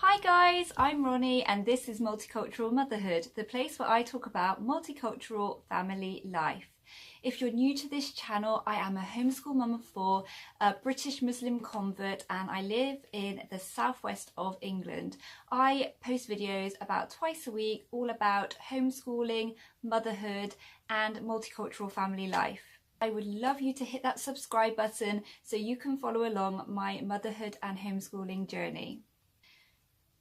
Hi guys, I'm Ronnie and this is Multicultural Motherhood, the place where I talk about multicultural family life. If you're new to this channel, I am a homeschool mum of four, a British Muslim convert, and I live in the southwest of England. I post videos about twice a week all about homeschooling, motherhood and multicultural family life. I would love you to hit that subscribe button so you can follow along my motherhood and homeschooling journey.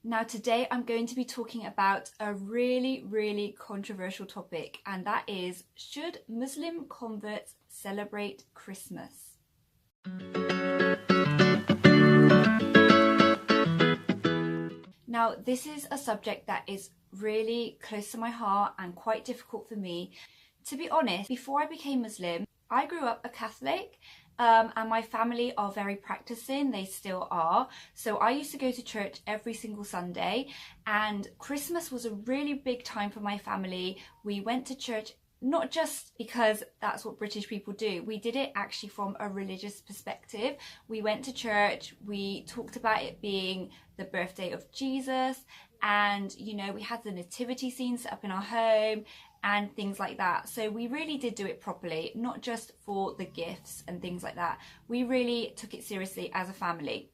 Now today I'm going to be talking about a really controversial topic, and that is, should Muslim converts celebrate Christmas? Now this is a subject that is really close to my heart and quite difficult for me. To be honest, before I became Muslim, I grew up a Catholic. And my family are very practicing, they still are. So I used to go to church every single Sunday, and Christmas was a really big time for my family. We went to church not just because that's what British people do. We did it actually from a religious perspective. We went to church, we talked about it being the birthday of Jesus, and you know, we had the nativity scene set up in our home and things like that. So we really did do it properly, not just for the gifts and things like that. We really took it seriously as a family.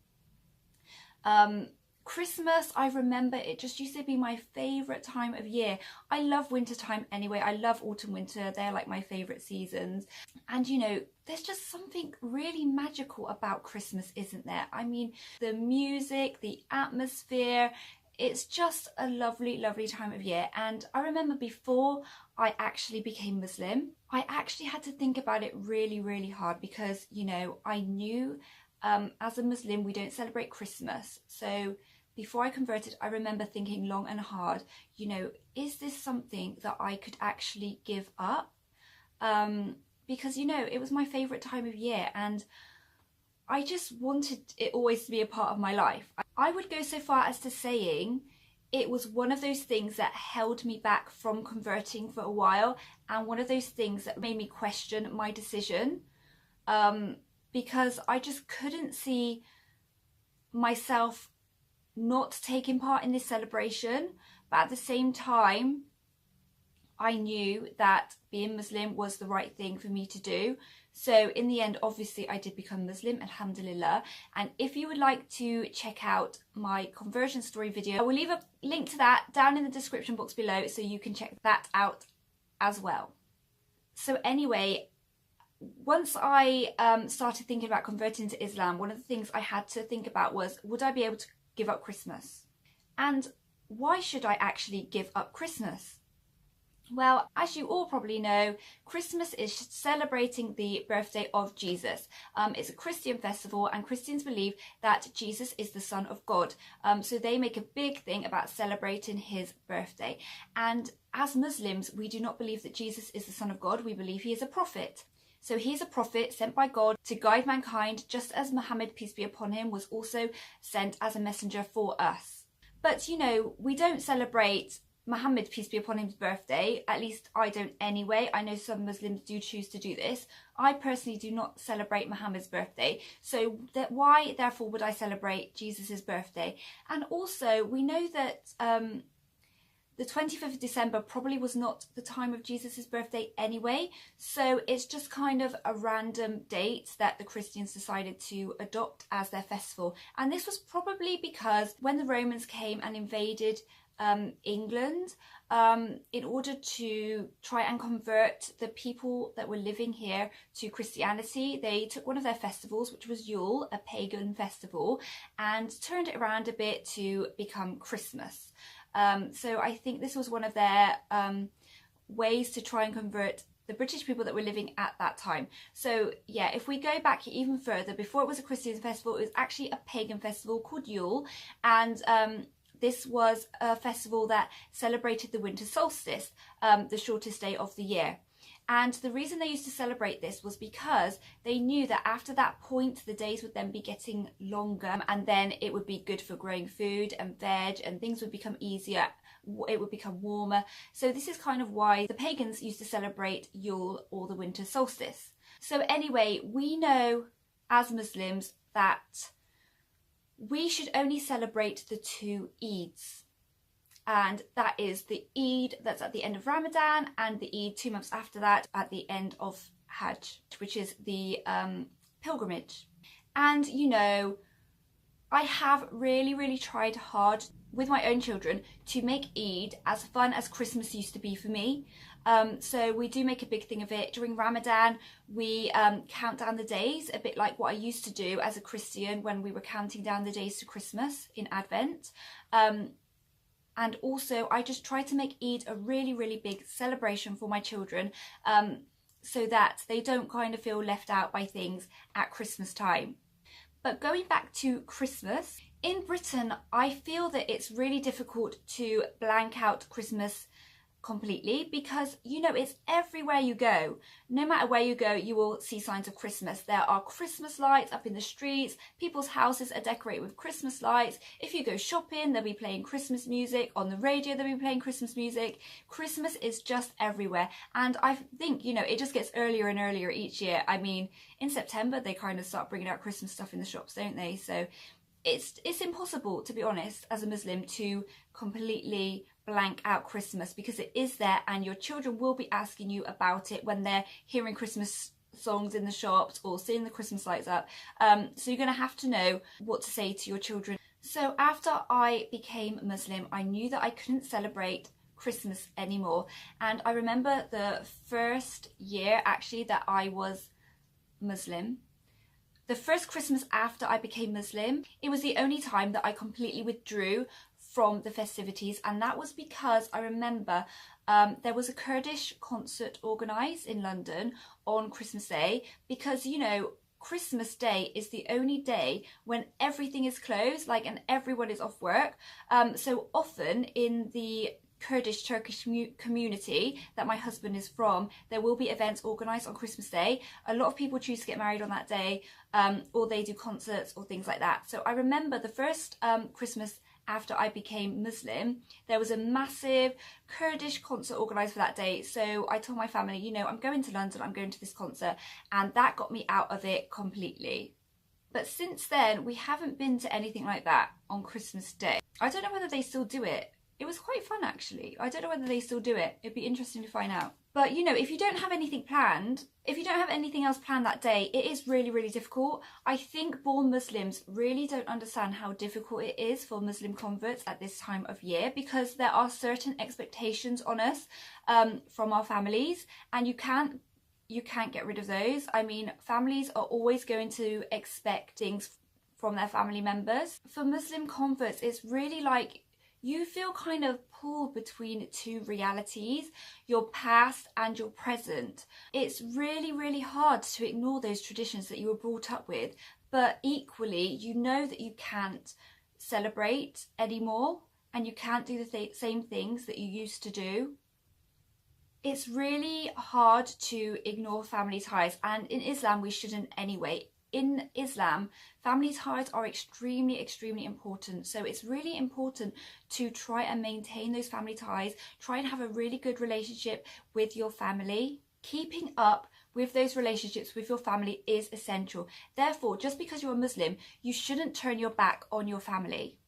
Christmas, I remember it just used to be my favourite time of year. I love winter time anyway. I love autumn, winter. They're like my favourite seasons. And you know, there's just something really magical about Christmas, isn't there? I mean, the music, the atmosphere, it's just a lovely time of year. And I remember before I actually became Muslim, I actually had to think about it really hard, because you know, I knew as a Muslim we don't celebrate Christmas. So before I converted, I remember thinking long and hard, you know, is this something that I could actually give up? Because you know, it was my favourite time of year and I just wanted it always to be a part of my life. I would go so far as to saying it was one of those things that held me back from converting for a while, and one of those things that made me question my decision, because I just couldn't see myself not taking part in this celebration. But at the same time, I knew that being Muslim was the right thing for me to do. So in the end, obviously I did become Muslim, alhamdulillah. And if you would like to check out my conversion story video, I will leave a link to that down in the description box below so you can check that out as well. So anyway, once I started thinking about converting to Islam, one of the things I had to think about was, would I be able to give up Christmas? And why should I actually give up Christmas? Well, as you all probably know, Christmas is celebrating the birthday of Jesus. It's a Christian festival, and Christians believe that Jesus is the Son of God. So they make a big thing about celebrating his birthday. And as Muslims, we do not believe that Jesus is the Son of God. We believe he is a prophet. So he is a prophet sent by God to guide mankind, just as Muhammad, peace be upon him, was also sent as a messenger for us. But you know, we don't celebrate Muhammad, peace be upon him's birthday. At least I don't anyway. I know some Muslims do choose to do this. I personally do not celebrate Muhammad's birthday. So why therefore would I celebrate Jesus's birthday? And also we know that the 25th of December probably was not the time of Jesus's birthday anyway. So it's just kind of a random date that the Christians decided to adopt as their festival. And this was probably because when the Romans came and invaded England, in order to try and convert the people that were living here to Christianity, they took one of their festivals, which was Yule, a pagan festival, and turned it around a bit to become Christmas. So I think this was one of their ways to try and convert the British people that were living at that time. So yeah, if we go back even further, before it was a Christian festival, it was actually a pagan festival called Yule, and this was a festival that celebrated the winter solstice, the shortest day of the year. And the reason they used to celebrate this was because they knew that after that point, the days would then be getting longer, and then it would be good for growing food and veg, and things would become easier. It would become warmer. So this is kind of why the pagans used to celebrate Yule, or the winter solstice. So anyway, we know as Muslims that we should only celebrate the 2 Eids. And that is the Eid that's at the end of Ramadan, and the Eid 2 months after that at the end of Hajj, which is the pilgrimage. And you know, I have really tried hard with my own children to make Eid as fun as Christmas used to be for me. So we do make a big thing of it. During Ramadan, we count down the days, a bit like what I used to do as a Christian when we were counting down the days to Christmas in Advent. And also I just try to make Eid a really big celebration for my children, so that they don't kind of feel left out by things at Christmas time. But going back to Christmas, in Britain, I feel that it's really difficult to blank out Christmas completely, because you know, it's everywhere you go. No matter where you go, you will see signs of Christmas. There are Christmas lights up in the streets, people's houses are decorated with Christmas lights. If you go shopping, they'll be playing Christmas music. On the radio, they'll be playing Christmas music. Christmas is just everywhere, and I think, you know, it just gets earlier and earlier each year. I mean, in September they kind of start bringing out Christmas stuff in the shops, don't they? So it's impossible, to be honest, as a Muslim, to completely blank out Christmas, because it is there and your children will be asking you about it when they're hearing Christmas songs in the shops or seeing the Christmas lights up. So you're going to have to know what to say to your children. So after I became Muslim, I knew that I couldn't celebrate Christmas anymore. And I remember the first year actually that I was Muslim, the first Christmas after I became Muslim, it was the only time that I completely withdrew from the festivities, and that was because I remember there was a Kurdish concert organised in London on Christmas Day, because you know, Christmas Day is the only day when everything is closed, like, and everyone is off work. So often in the Kurdish Turkish community that my husband is from, there will be events organised on Christmas Day. A lot of people choose to get married on that day, or they do concerts or things like that. So I remember the first Christmas after I became Muslim, there was a massive Kurdish concert organised for that day. So I told my family, you know, I'm going to London, I'm going to this concert, and that got me out of it completely. But since then, we haven't been to anything like that on Christmas Day. I don't know whether they still do it. It was quite fun, actually. I don't know whether they still do it. It'd be interesting to find out. But, you know, if you don't have anything planned, if you don't have anything else planned that day, it is really difficult. I think born Muslims really don't understand how difficult it is for Muslim converts at this time of year, because there are certain expectations on us from our families, and you can't get rid of those. I mean, families are always going to expect things from their family members. For Muslim converts, it's really like you feel kind of pulled between 2 realities, your past and your present. It's really hard to ignore those traditions that you were brought up with, but equally you know that you can't celebrate anymore and you can't do the same things that you used to do. It's really hard to ignore family ties, and in Islam we shouldn't anyway. In Islam, family ties are extremely important. So it's really important to try and maintain those family ties. Try and have a really good relationship with your family. Keeping up with those relationships with your family is essential. Therefore, just because you're a Muslim, you shouldn't turn your back on your family.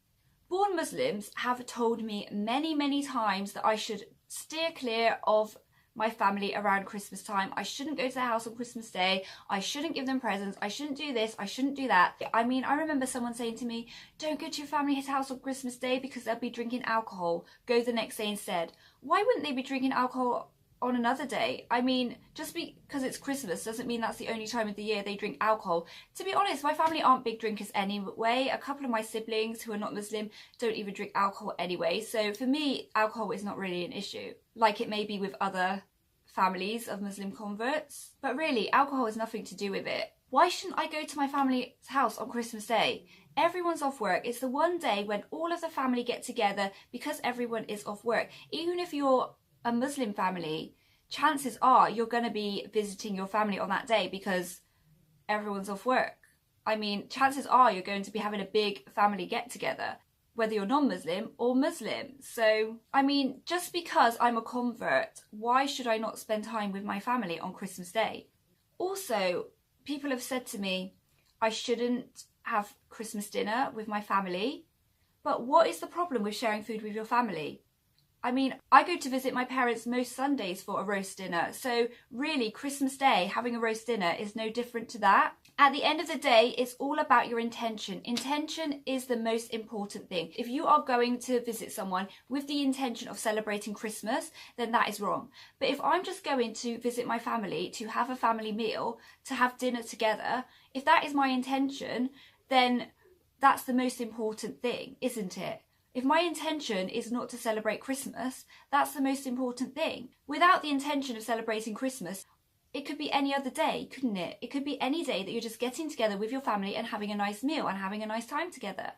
Born Muslims have told me many times that I should steer clear of my family around Christmas time. I shouldn't go to their house on Christmas Day. I shouldn't give them presents. I shouldn't do this. I shouldn't do that. I mean, I remember someone saying to me, don't go to your family's house on Christmas Day because they'll be drinking alcohol. Go the next day instead. Why wouldn't they be drinking alcohol on another day? I mean, just because it's Christmas doesn't mean that's the only time of the year they drink alcohol. To be honest, my family aren't big drinkers anyway. A couple of my siblings who are not Muslim don't even drink alcohol anyway. So for me, alcohol is not really an issue, like it may be with other families of Muslim converts. But really, alcohol has nothing to do with it. Why shouldn't I go to my family's house on Christmas Day? Everyone's off work. It's the one day when all of the family get together because everyone is off work. Even if you're a Muslim family, chances are you're going to be visiting your family on that day because everyone's off work. I mean, chances are you're going to be having a big family get together, whether you're non-Muslim or Muslim. So, I mean, just because I'm a convert, why should I not spend time with my family on Christmas Day? Also, people have said to me, I shouldn't have Christmas dinner with my family. But what is the problem with sharing food with your family? I mean, I go to visit my parents most Sundays for a roast dinner. So really, Christmas Day, having a roast dinner is no different to that. At the end of the day, it's all about your intention. Intention is the most important thing. If you are going to visit someone with the intention of celebrating Christmas, then that is wrong. But if I'm just going to visit my family, to have a family meal, to have dinner together, if that is my intention, then that's the most important thing, isn't it? If my intention is not to celebrate Christmas, that's the most important thing. Without the intention of celebrating Christmas, it could be any other day, couldn't it? It could be any day that you're just getting together with your family and having a nice meal and having a nice time together.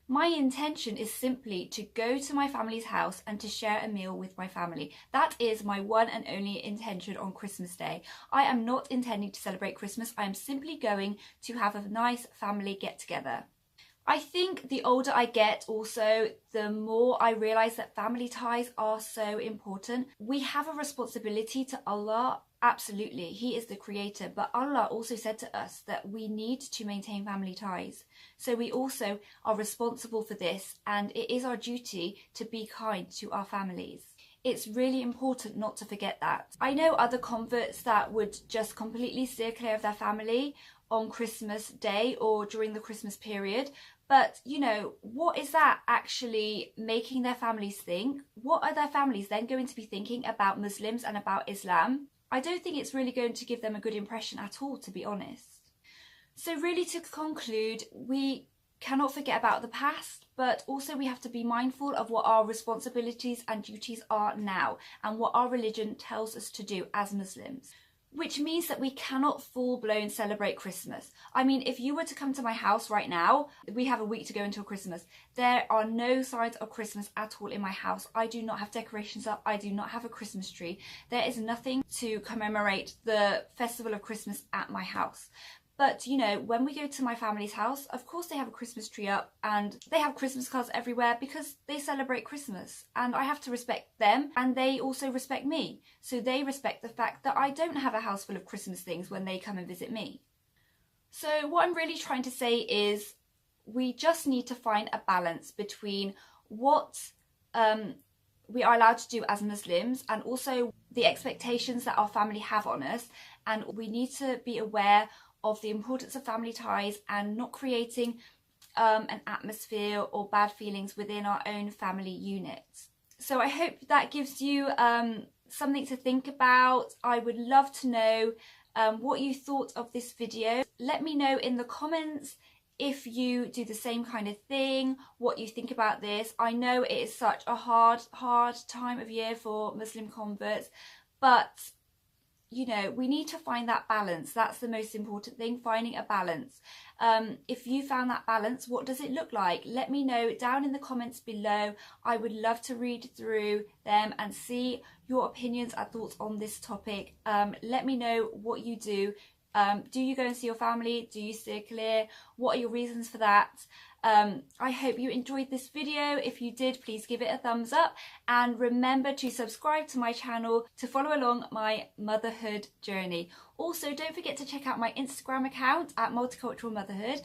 My intention is simply to go to my family's house and to share a meal with my family. That is my one and only intention on Christmas Day. I am not intending to celebrate Christmas. I am simply going to have a nice family get together. I think the older I get also, the more I realise that family ties are so important. We have a responsibility to Allah, absolutely. He is the creator, but Allah also said to us that we need to maintain family ties. So we also are responsible for this, and it is our duty to be kind to our families. It's really important not to forget that. I know other converts that would just completely steer clear of their family on Christmas Day or during the Christmas period. But, you know, what is that actually making their families think? What are their families then going to be thinking about Muslims and about Islam? I don't think it's really going to give them a good impression at all, to be honest. So really, to conclude, we cannot forget about the past, but also we have to be mindful of what our responsibilities and duties are now and what our religion tells us to do as Muslims. Which means that we cannot full-blown celebrate Christmas. I mean, if you were to come to my house right now, we have a week to go until Christmas. There are no signs of Christmas at all in my house. I do not have decorations up. I do not have a Christmas tree. There is nothing to commemorate the festival of Christmas at my house. But, you know, when we go to my family's house, of course they have a Christmas tree up and they have Christmas cards everywhere because they celebrate Christmas. And I have to respect them, and they also respect me. So they respect the fact that I don't have a house full of Christmas things when they come and visit me. So what I'm really trying to say is we just need to find a balance between what we are allowed to do as Muslims and also the expectations that our family have on us. And we need to be aware of the importance of family ties and not creating an atmosphere or bad feelings within our own family unit. So I hope that gives you something to think about. I would love to know what you thought of this video. Let me know in the comments if you do the same kind of thing, what you think about this. I know it is such a hard time of year for Muslim converts, but you know, we need to find that balance. That's the most important thing, finding a balance. If you found that balance, what does it look like? Let me know down in the comments below. I would love to read through them and see your opinions and thoughts on this topic. Let me know what you do. Do you go and see your family? Do you steer clear? What are your reasons for that? I hope you enjoyed this video. If you did, please give it a thumbs up and remember to subscribe to my channel to follow along my motherhood journey. Also, don't forget to check out my Instagram account at Multicultural Motherhood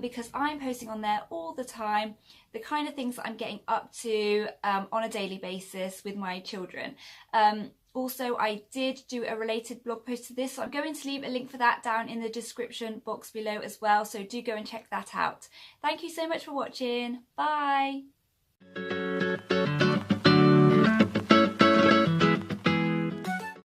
because I'm posting on there all the time the kind of things that I'm getting up to on a daily basis with my children. Also, I did do a related blog post to this, so I'm going to leave a link for that down in the description box below as well, so do go and check that out. Thank you so much for watching. Bye!